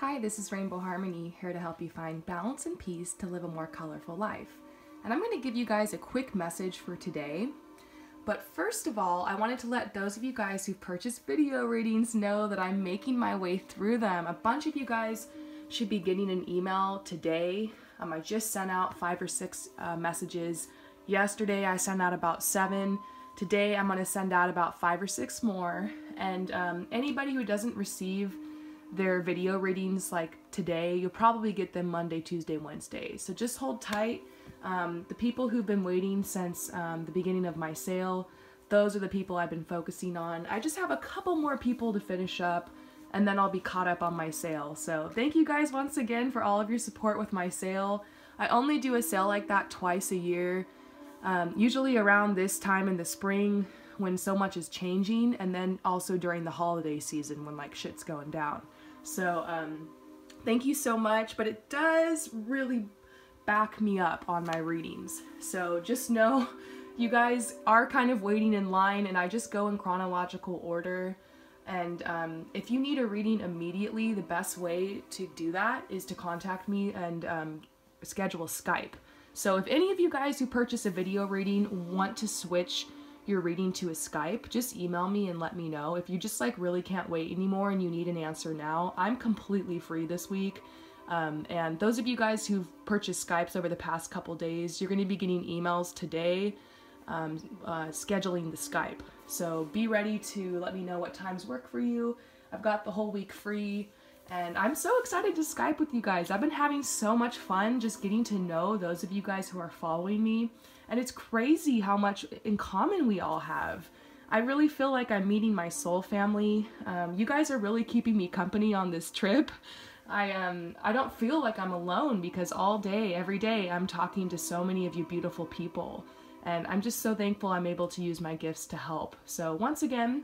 Hi, this is Rainbow Harmony, here to help you find balance and peace to live a more colorful life. And I'm going to give you guys a quick message for today. But first of all, I wanted to let those of you guys who've purchased video readings know that I'm making my way through them. A bunch of you guys should be getting an email today. I just sent out 5 or 6 messages. Yesterday I sent out about 7. Today I'm going to send out about 5 or 6 more. And anybody who doesn't receive their video readings like today, you'll probably get them Monday, Tuesday, Wednesday. So just hold tight. The people who've been waiting since the beginning of my sale, those are the people I've been focusing on. I just have a couple more people to finish up and then I'll be caught up on my sale. So thank you guys once again for all of your support with my sale. I only do a sale like that twice a year, usually around this time in the spring when so much is changing, and then also during the holiday season when like shit's going down. So thank you so much, but it does really back me up on my readings. So just know you guys are kind of waiting in line, and I just go in chronological order. And if you need a reading immediately, the best way to do that is to contact me and schedule Skype. So if any of you guys who purchase a video reading want to switch your reading to a Skype, just email me and let me know. If you just like really can't wait anymore and you need an answer now, I'm completely free this week. And those of you guys who've purchased Skypes over the past couple days, you're going to be getting emails today scheduling the Skype. So be ready to let me know what times work for you. I've got the whole week free, and I'm so excited to Skype with you guys. I've been having so much fun just getting to know those of you guys who are following me, and it's crazy how much in common we all have. I really feel like I'm meeting my soul family. You guys are really keeping me company on this trip. I don't feel like I'm alone because all day, every day, I'm talking to so many of you beautiful people. And I'm just so thankful I'm able to use my gifts to help. So once again,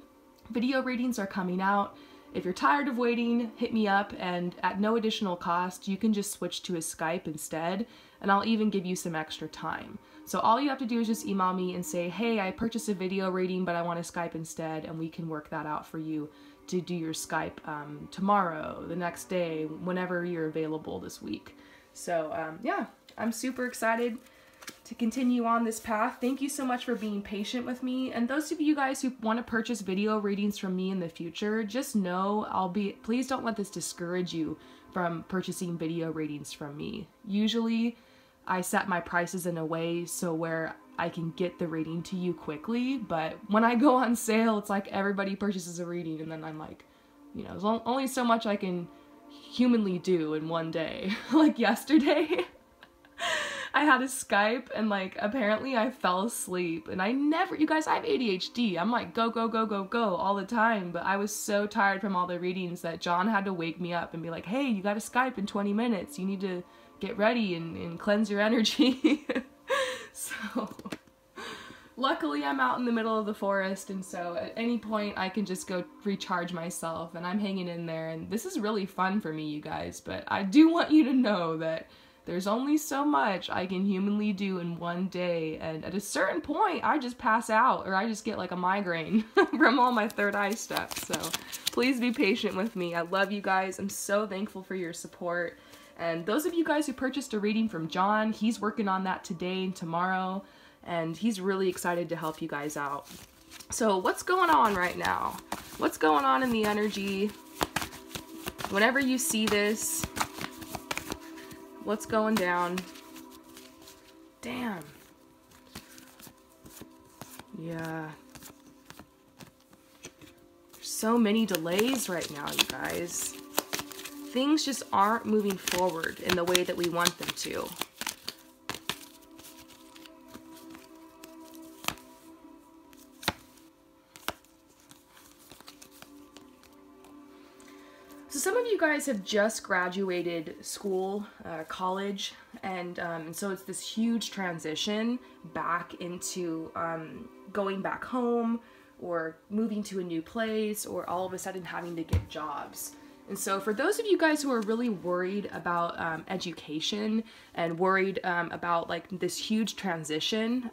video readings are coming out. If you're tired of waiting, hit me up, and at no additional cost, you can just switch to a Skype instead, and I'll even give you some extra time. So all you have to do is just email me and say, hey, I purchased a video reading, but I want to Skype instead, and we can work that out for you to do your Skype tomorrow, the next day, whenever you're available this week. So yeah, I'm super excited to continue on this path. Thank you so much for being patient with me. And those of you guys who want to purchase video readings from me in the future, just know please don't let this discourage you from purchasing video readings from me. Usually I set my prices in a way so where I can get the reading to you quickly, but when I go on sale, it's like everybody purchases a reading and then I'm like, you know, there's only so much I can humanly do in one day. Like yesterday, I had a Skype and like apparently I fell asleep, and you guys, I have ADHD. I'm like go, go, go, go, go all the time, but I was so tired from all the readings that John had to wake me up and be like, hey, you got to Skype in 20 minutes. You need to get ready and cleanse your energy. So luckily I'm out in the middle of the forest, and so at any point I can just go recharge myself, and I'm hanging in there, and this is really fun for me, you guys, but I do want you to know that there's only so much I can humanly do in one day, and at a certain point I just pass out, or I just get like a migraine from all my third eye stuff. So please be patient with me. I love you guys. I'm so thankful for your support. And those of you guys who purchased a reading from John, he's working on that today and tomorrow, and he's really excited to help you guys out. So what's going on right now? What's going on in the energy? Whenever you see this, what's going down? Damn. Yeah. There's so many delays right now, you guys. Things just aren't moving forward in the way that we want them to. So some of you guys have just graduated school, college, and so it's this huge transition back into going back home or moving to a new place, or all of a sudden having to get jobs. And so for those of you guys who are really worried about education and worried about like this huge transition,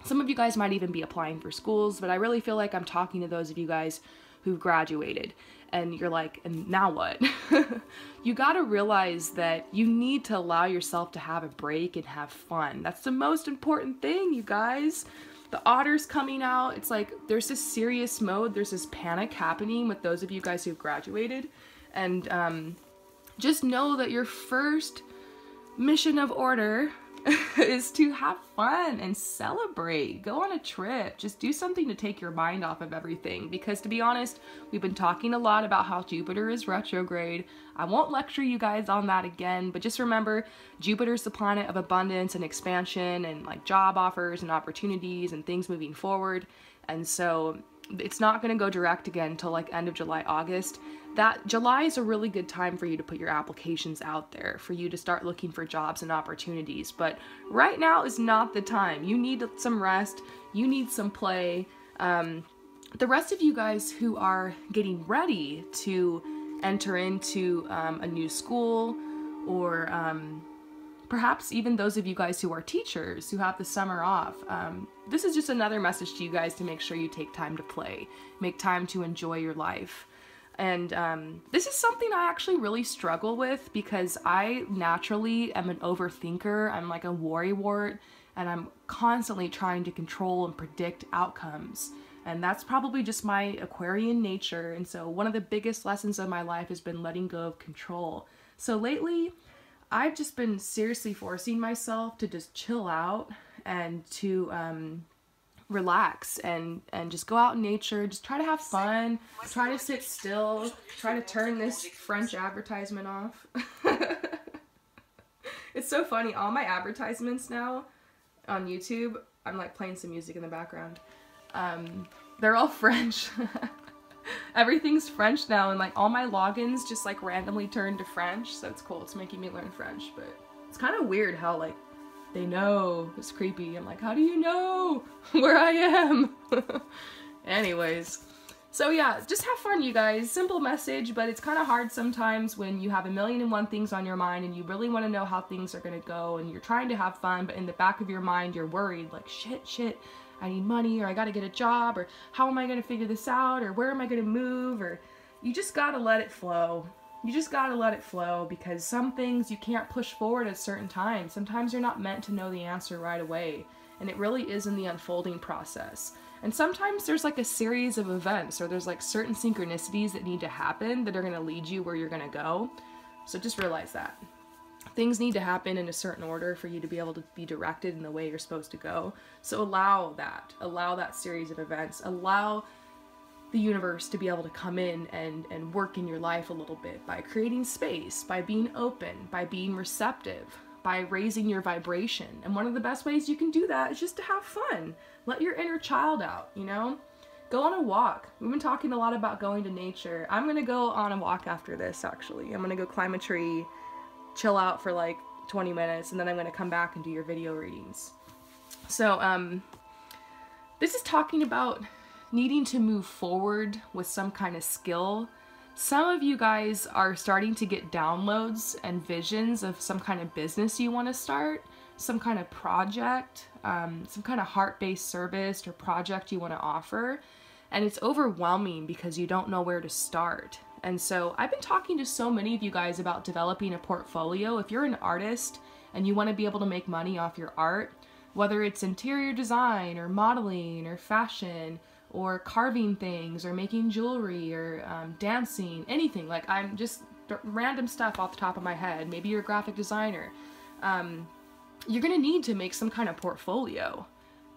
some of you guys might even be applying for schools, but I really feel like I'm talking to those of you guys who've graduated. and you're like, and now what? You gotta realize that you need to allow yourself to have a break and have fun. That's the most important thing, you guys. The otter's coming out. It's like there's this serious mode. There's this panic happening with those of you guys who've graduated. And just know that your first mission of order is to have fun and celebrate. Go on a trip. Just do something to take your mind off of everything. Because to be honest, we've been talking a lot about how Jupiter is retrograde. I won't lecture you guys on that again, but just remember, Jupiter's the planet of abundance and expansion and like job offers and opportunities and things moving forward. And so it's not going to go direct again until like end of July, August. That July is a really good time for you to put your applications out there, for you to start looking for jobs and opportunities. But right now is not the time. You need some rest. You need some play. The rest of you guys who are getting ready to enter into a new school, or perhaps even those of you guys who are teachers who have the summer off, this is just another message to you guys to make sure you take time to play, make time to enjoy your life. And this is something I actually really struggle with because I naturally am an overthinker. I'm like a worrywart, and I'm constantly trying to control and predict outcomes. And that's probably just my Aquarian nature. And so one of the biggest lessons of my life has been letting go of control. So lately, I've just been seriously forcing myself to just chill out and to relax and just go out in nature, just try to have fun, try to sit still, try to turn this French advertisement off. It's so funny, all my advertisements now on YouTube, I'm like playing some music in the background, they're all French. Everything's French now, and like all my logins just like randomly turn to French, so it's cool. It's making me learn French, but it's kind of weird how like they know. It's creepy. I'm like, how do you know where I am? Anyways, so yeah, just have fun, you guys. Simple message, but it's kind of hard sometimes when you have 1,000,001 things on your mind and you really want to know how things are going to go, and you're trying to have fun, but in the back of your mind you're worried, like shit, I need money, or I gotta get a job, or how am I gonna figure this out, or where am I gonna move, or you just gotta let it flow. You just gotta let it flow, because some things you can't push forward at certain times. Sometimes you're not meant to know the answer right away, and it really is in the unfolding process. And sometimes there's like a series of events, or there's like certain synchronicities that need to happen that are gonna lead you where you're gonna go. So just realize that. Things need to happen in a certain order for you to be able to be directed in the way you're supposed to go. So allow that series of events. Allow the universe to be able to come in and work in your life a little bit by creating space, by being open, by being receptive, by raising your vibration. And one of the best ways you can do that is just to have fun. Let your inner child out, you know? Go on a walk. We've been talking a lot about going to nature. I'm gonna go on a walk after this, actually. I'm gonna go climb a tree, chill out for like 20 minutes, and then I'm going to come back and do your video readings. So this is talking about needing to move forward with some kind of skill. Some of you guys are starting to get downloads and visions of some kind of business you want to start, some kind of project, some kind of heart-based service or project you want to offer, and it's overwhelming because you don't know where to start. And so I've been talking to so many of you guys about developing a portfolio. If you're an artist and you want to be able to make money off your art, whether it's interior design or modeling or fashion or carving things or making jewelry or dancing, anything, like I'm just random stuff off the top of my head. Maybe you're a graphic designer. You're going to need to make some kind of portfolio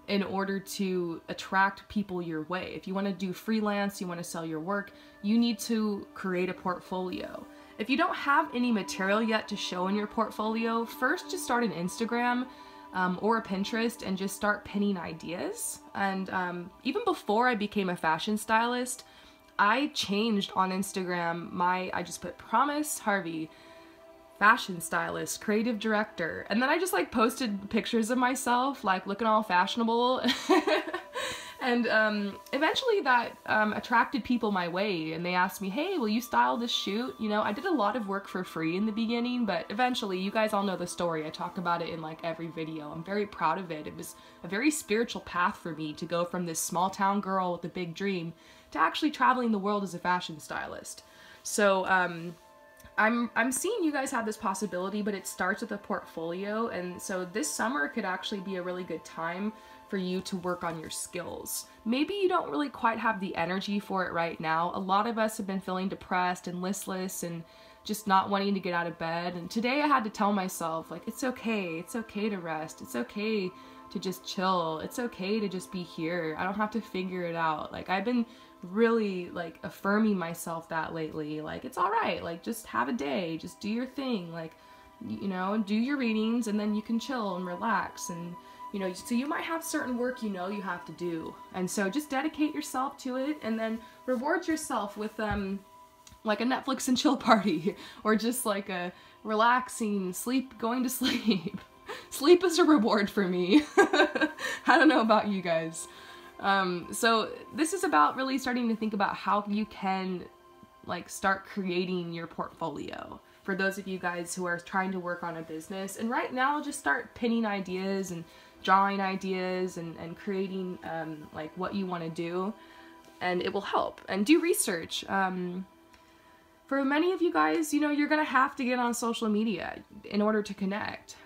in order to attract people your way. If you want to do freelance, you want to sell your work, you need to create a portfolio. If you don't have any material yet to show in your portfolio, first just start an Instagram or a Pinterest and just start pinning ideas. And even before I became a fashion stylist, I changed on Instagram. I just put Promise Harvey, fashion stylist, creative director, and then I just like posted pictures of myself like looking all fashionable. And eventually that attracted people my way, and they asked me, hey, will you style this shoot? You know, I did a lot of work for free in the beginning, but eventually, you guys all know the story. I talk about it in like every video. I'm very proud of it. It was a very spiritual path for me to go from this small town girl with a big dream to actually traveling the world as a fashion stylist. So I'm seeing you guys have this possibility, but it starts with a portfolio. And so this summer could actually be a really good time for you to work on your skills. Maybe you don't really quite have the energy for it right now. A lot of us have been feeling depressed and listless and just not wanting to get out of bed. And today I had to tell myself, like, it's okay to rest. It's okay to just chill. It's okay to just be here. I don't have to figure it out. Like, I've been really like affirming myself that lately. Like, it's all right. Like, just have a day, just do your thing. Like, you know, do your readings and then you can chill and relax. And you know, so you might have certain work you know you have to do. And so just dedicate yourself to it and then reward yourself with like a Netflix and chill party or just like a relaxing going to sleep. Sleep is a reward for me. I don't know about you guys. So this is about really starting to think about how you can like start creating your portfolio for those of you guys who are trying to work on a business. And right now, just start pinning ideas and drawing ideas and creating like what you want to do, and it will help. And do research. For many of you guys, you know, you're gonna have to get on social media in order to connect.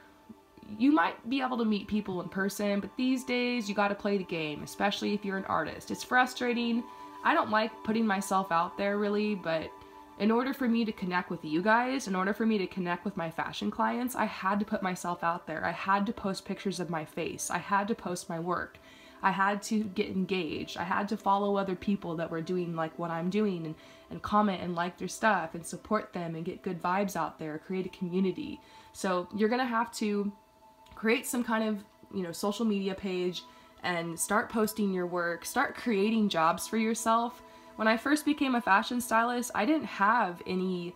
You might be able to meet people in person, but these days you got to play the game, especially if you're an artist. It's frustrating. I don't like putting myself out there really, but in order for me to connect with you guys, in order for me to connect with my fashion clients, I had to put myself out there. I had to post pictures of my face. I had to post my work. I had to get engaged. I had to follow other people that were doing like what I'm doing and comment and like their stuff and support them and get good vibes out there, create a community. So you're gonna have to create some kind of, you know, social media page and start posting your work, start creating jobs for yourself. When I first became a fashion stylist, I didn't have any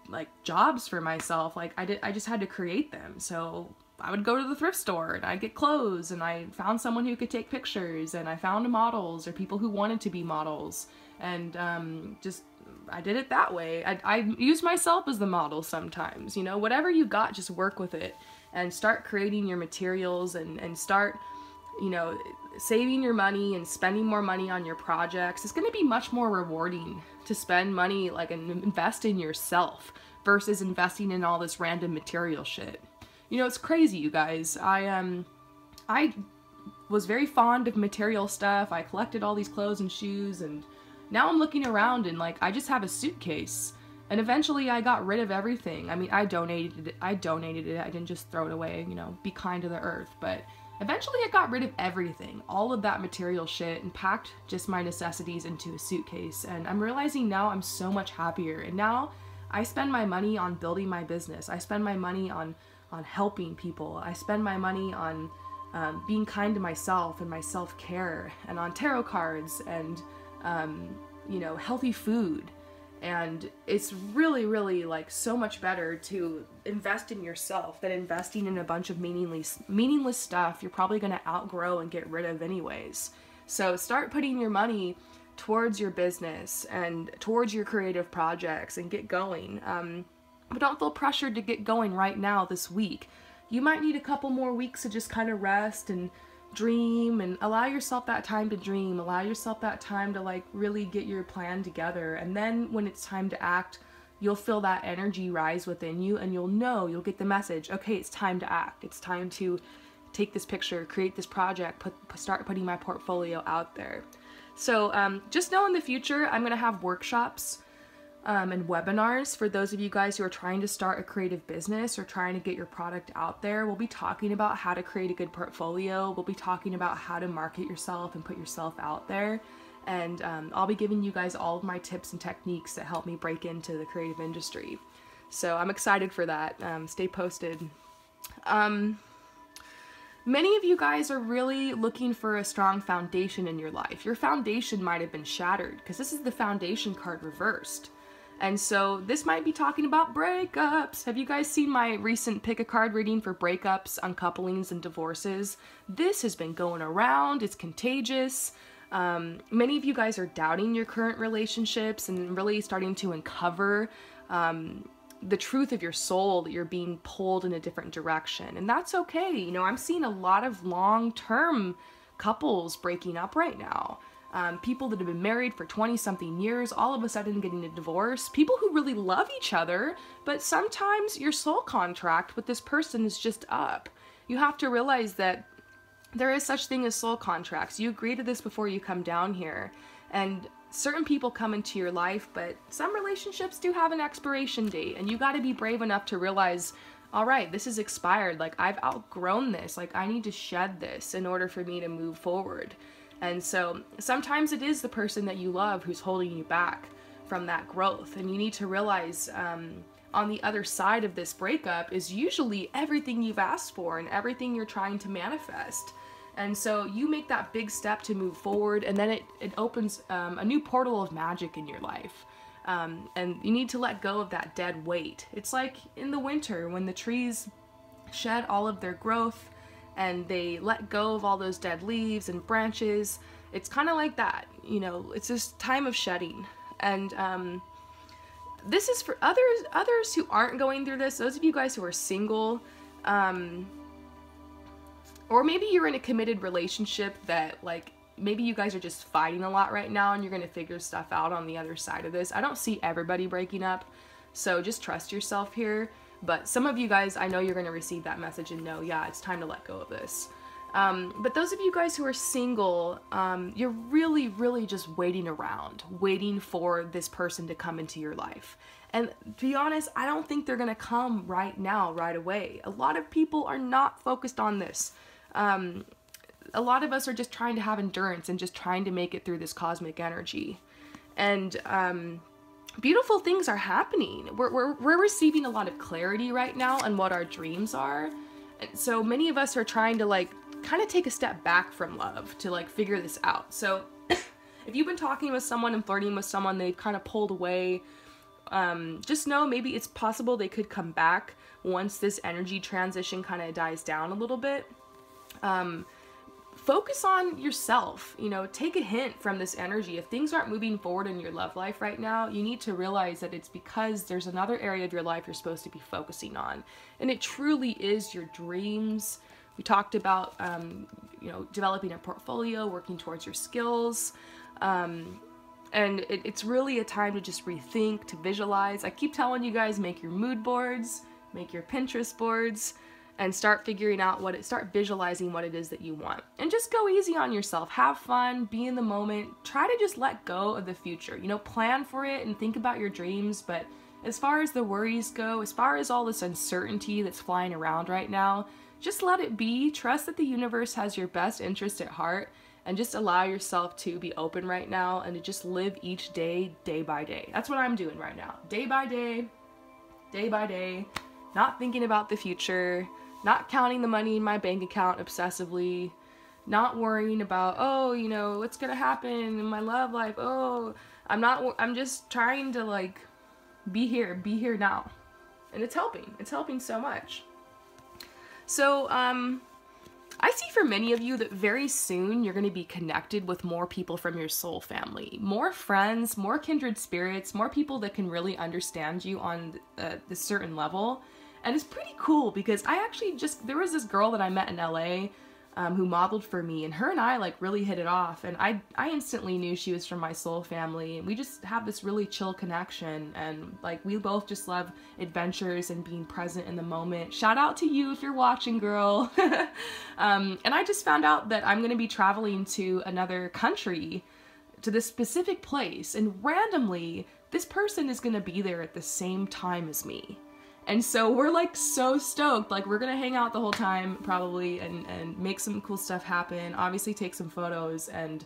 like jobs for myself. Like I just had to create them. So I would go to the thrift store and I'd get clothes and I found someone who could take pictures and I found models or people who wanted to be models. And just, I did it that way. I use myself as the model sometimes, you know, whatever you got, just work with it and start creating your materials and start, you know, saving your money and spending more money on your projects. It's going to be much more rewarding to spend money like and invest in yourself versus investing in all this random material shit. You know, it's crazy, you guys. I was very fond of material stuff. I collected all these clothes and shoes, and now I'm looking around and like I just have a suitcase. And eventually I got rid of everything. I mean, I donated it. I didn't just throw it away, you know, be kind to the earth. But eventually I got rid of everything, all of that material shit, and packed just my necessities into a suitcase. And I'm realizing now I'm so much happier. And now I spend my money on building my business. I spend my money on helping people. I spend my money on being kind to myself and my self-care, and on tarot cards and, you know, healthy food. And it's really, really like so much better to invest in yourself than investing in a bunch of meaningless stuff you're probably going to outgrow and get rid of anyways. So start putting your money towards your business and towards your creative projects and get going. But don't feel pressured to get going right now this week. You might need a couple more weeks to just kind of rest and dream and allow yourself that time to dream, allow yourself that time to like really get your plan together. And then when it's time to act, you'll feel that energy rise within you and you'll get the message, okay, it's time to act. It's time to take this picture, create this project, start putting my portfolio out there. So just know in the future, I'm gonna have workshops and webinars for those of you guys who are trying to start a creative business or trying to get your product out there. We'll be talking about how to create a good portfolio. We'll be talking about how to market yourself and put yourself out there. And I'll be giving you guys all of my tips and techniques that help me break into the creative industry. So I'm excited for that. Stay posted. Many of you guys are really looking for a strong foundation in your life. Your foundation might have been shattered because this is the foundation card reversed. And so this might be talking about breakups. Have you guys seen my recent pick a card reading for breakups, uncouplings, and divorces? This has been going around. It's contagious. Many of you guys are doubting your current relationships and really starting to uncover the truth of your soul, that you're being pulled in a different direction. And that's okay. You know, I'm seeing a lot of long-term couples breaking up right now. people that have been married for 20-something years, all of a sudden getting a divorce, people who really love each other, but sometimes your soul contract with this person is just up. You have to realize that there is such thing as soul contracts. You agree to this before you come down here, and certain people come into your life, but some relationships do have an expiration date, and you got to be brave enough to realize, all right, this is expired. Like, I've outgrown this. Like, I need to shed this in order for me to move forward. And so sometimes it is the person that you love who's holding you back from that growth. And you need to realize on the other side of this breakup is usually everything you've asked for and everything you're trying to manifest. And so you make that big step to move forward, and then it opens a new portal of magic in your life. And you need to let go of that dead weight. It's like in the winter when the trees shed all of their growth and they let go of all those dead leaves and branches. It's kind of like that, you know, it's this time of shedding. And this is for others who aren't going through this, those of you guys who are single, or maybe you're in a committed relationship that, like, maybe you guys are just fighting a lot right now and you're gonna figure stuff out on the other side of this. I don't see everybody breaking up, so just trust yourself here. But some of you guys, I know you're gonna receive that message and know, yeah, it's time to let go of this. But those of you guys who are single, you're really, really just waiting around, waiting for this person to come into your life. And to be honest, I don't think they're gonna come right now, right away. A lot of people are not focused on this. A lot of us are just trying to have endurance and just trying to make it through this cosmic energy. And beautiful things are happening. We're receiving a lot of clarity right now on what our dreams are. And so many of us are trying to, like, kind of take a step back from love to, like, figure this out. So if you've been talking with someone and flirting with someone, they've kind of pulled away, just know maybe it's possible they could come back once this energy transition kind of dies down a little bit. Focus on yourself, you know, take a hint from this energy. If things aren't moving forward in your love life right now, you need to realize that it's because there's another area of your life you're supposed to be focusing on. And it truly is your dreams. We talked about, you know, developing a portfolio, working towards your skills. And it's really a time to just rethink, to visualize. I keep telling you guys, make your mood boards, make your Pinterest boards, and start figuring out start visualizing what it is that you want. And just go easy on yourself. Have fun, be in the moment, try to just let go of the future. You know, plan for it and think about your dreams, but as far as the worries go, as far as all this uncertainty that's flying around right now, just let it be. Trust that the universe has your best interest at heart, and just allow yourself to be open right now and to just live each day, day by day. That's what I'm doing right now. Day by day, not thinking about the future, not counting the money in my bank account obsessively, not worrying about, oh, you know, what's gonna happen in my love life. Oh, I'm just trying to, like, be here now. And it's helping so much. So, I see for many of you that very soon you're going to be connected with more people from your soul family, more friends, more kindred spirits, more people that can really understand you on this certain level. And it's pretty cool because there was this girl that I met in LA who modeled for me, and her and I, like, really hit it off, and I instantly knew she was from my soul family, and we just have this really chill connection, and, like, we both just love adventures and being present in the moment. Shout out to you if you're watching, girl. And I just found out that I'm gonna be traveling to another country, to this specific place, and randomly this person is gonna be there at the same time as me. And so we're, like, so stoked. Like, we're gonna hang out the whole time probably and make some cool stuff happen, obviously take some photos, and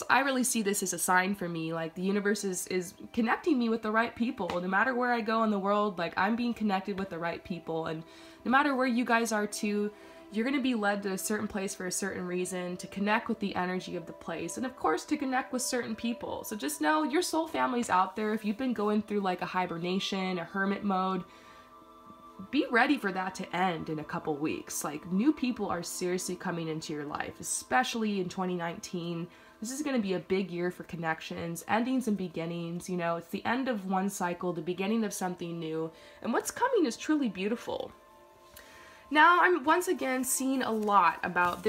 I really see this as a sign for me. Like, the universe is connecting me with the right people. No matter where I go in the world, like, I'm being connected with the right people, and no matter where you guys are too, you're going to be led to a certain place for a certain reason, to connect with the energy of the place, and of course to connect with certain people. So just know your soul family's out there. If you've been going through, like, a hibernation, a hermit mode, be ready for that to end in a couple weeks. Like, new people are seriously coming into your life, especially in 2019. This is going to be a big year for connections, endings and beginnings. You know, it's the end of one cycle, the beginning of something new, and what's coming is truly beautiful. Now, I'm once again seeing a lot about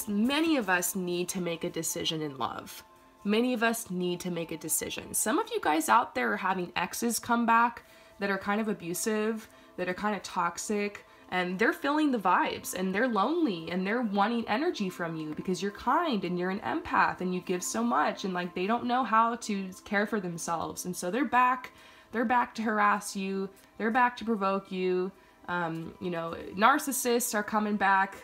many of us need to make a decision in love. Many of us need to make a decision. Some of you guys out there are having exes come back that are kind of abusive, that are kind of toxic, and they're feeling the vibes, and they're lonely, and they're wanting energy from you because you're kind and you're an empath and you give so much, and like they don't know how to care for themselves, and so they're back to harass you, they're back to provoke you. You know, narcissists are coming back,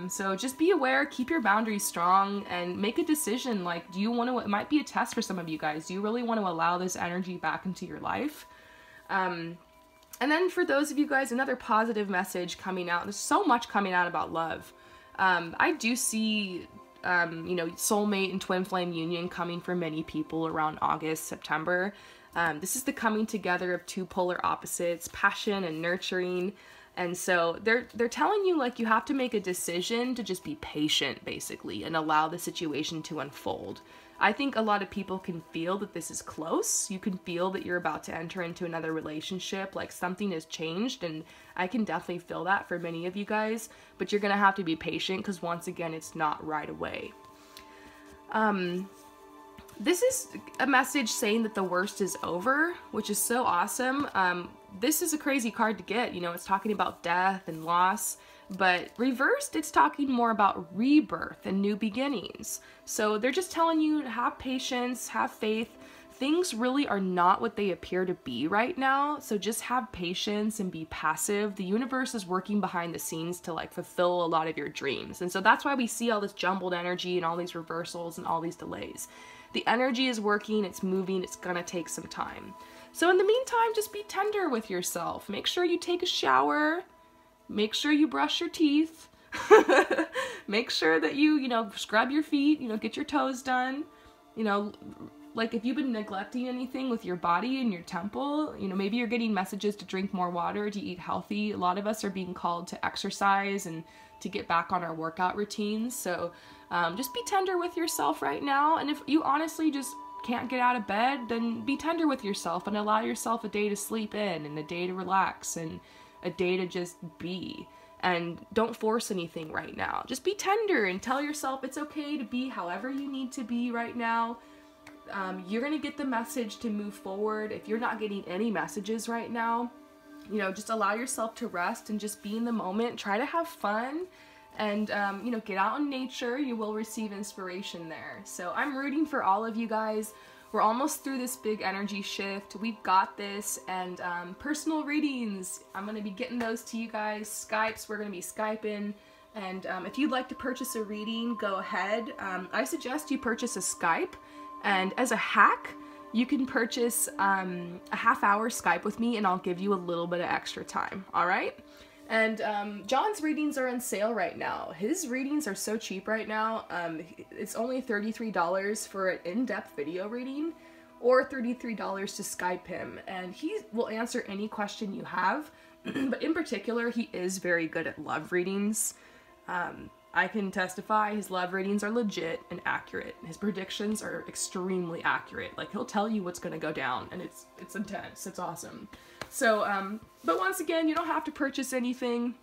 so just be aware, keep your boundaries strong, and make a decision. Like, do you want to, it might be a test for some of you guys, do you really want to allow this energy back into your life? And then for those of you guys, another positive message coming out. There's so much coming out about love. I do see, you know, soulmate and twin flame union coming for many people around August, September. This is the coming together of two polar opposites, passion and nurturing. And so they're telling you, like, you have to make a decision to just be patient, basically, and allow the situation to unfold. I think a lot of people can feel that this is close. You can feel that you're about to enter into another relationship, like something has changed, and I can definitely feel that for many of you guys, but you're gonna have to be patient because once again, it's not right away. This is a message saying that the worst is over, which is so awesome. This is a crazy card to get, you know, it's talking about death and loss, but reversed, it's talking more about rebirth and new beginnings. So they're just telling you to have patience, have faith. Things really are not what they appear to be right now, so just have patience and be passive. The universe is working behind the scenes to like fulfill a lot of your dreams, and so that's why we see all this jumbled energy and all these reversals and all these delays. The energy is working, it's moving, it's gonna take some time. So in the meantime, just be tender with yourself. Make sure you take a shower, make sure you brush your teeth, make sure that you know, scrub your feet, you know, get your toes done, you know, like if you've been neglecting anything with your body and your temple, you know, maybe you're getting messages to drink more water, to eat healthy. A lot of us are being called to exercise and to get back on our workout routines. So just be tender with yourself right now. And if you honestly just can't get out of bed, then be tender with yourself and allow yourself a day to sleep in and a day to relax and a day to just be. And don't force anything right now. Just be tender and tell yourself it's okay to be however you need to be right now. You're gonna get the message to move forward. If you're not getting any messages right now, you know, just allow yourself to rest and just be in the moment. Try to have fun and, you know, get out in nature. You will receive inspiration there. So I'm rooting for all of you guys. We're almost through this big energy shift. We've got this. And personal readings, I'm going to be getting those to you guys. Skypes, we're going to be Skyping. And if you'd like to purchase a reading, go ahead. I suggest you purchase a Skype. And as a hack, you can purchase a half-hour Skype with me and I'll give you a little bit of extra time, all right? And John's readings are on sale right now. His readings are so cheap right now. It's only $33 for an in-depth video reading or $33 to Skype him. And he will answer any question you have, but in particular, he is very good at love readings. I can testify his love readings are legit and accurate. His predictions are extremely accurate. Like, he'll tell you what's gonna go down, and it's intense. It's awesome. So, but once again, you don't have to purchase anything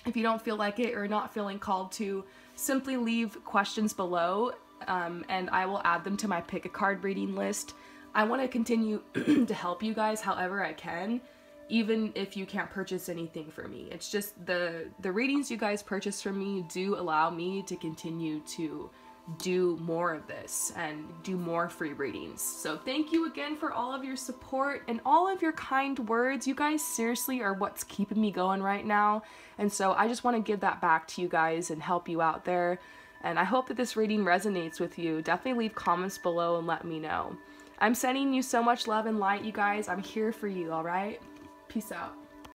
if you don't feel like it or not feeling called to. Simply leave questions below, and I will add them to my pick a card reading list. I want to continue to help you guys however I can, even if you can't purchase anything from me. It's just the readings you guys purchase from me do allow me to continue to do more of this and do more free readings. So thank you again for all of your support and all of your kind words. You guys seriously are what's keeping me going right now. And so I just want to give that back to you guys and help you out there. And I hope that this reading resonates with you. Definitely leave comments below and let me know. I'm sending you so much love and light, you guys. I'm here for you, all right? Peace out.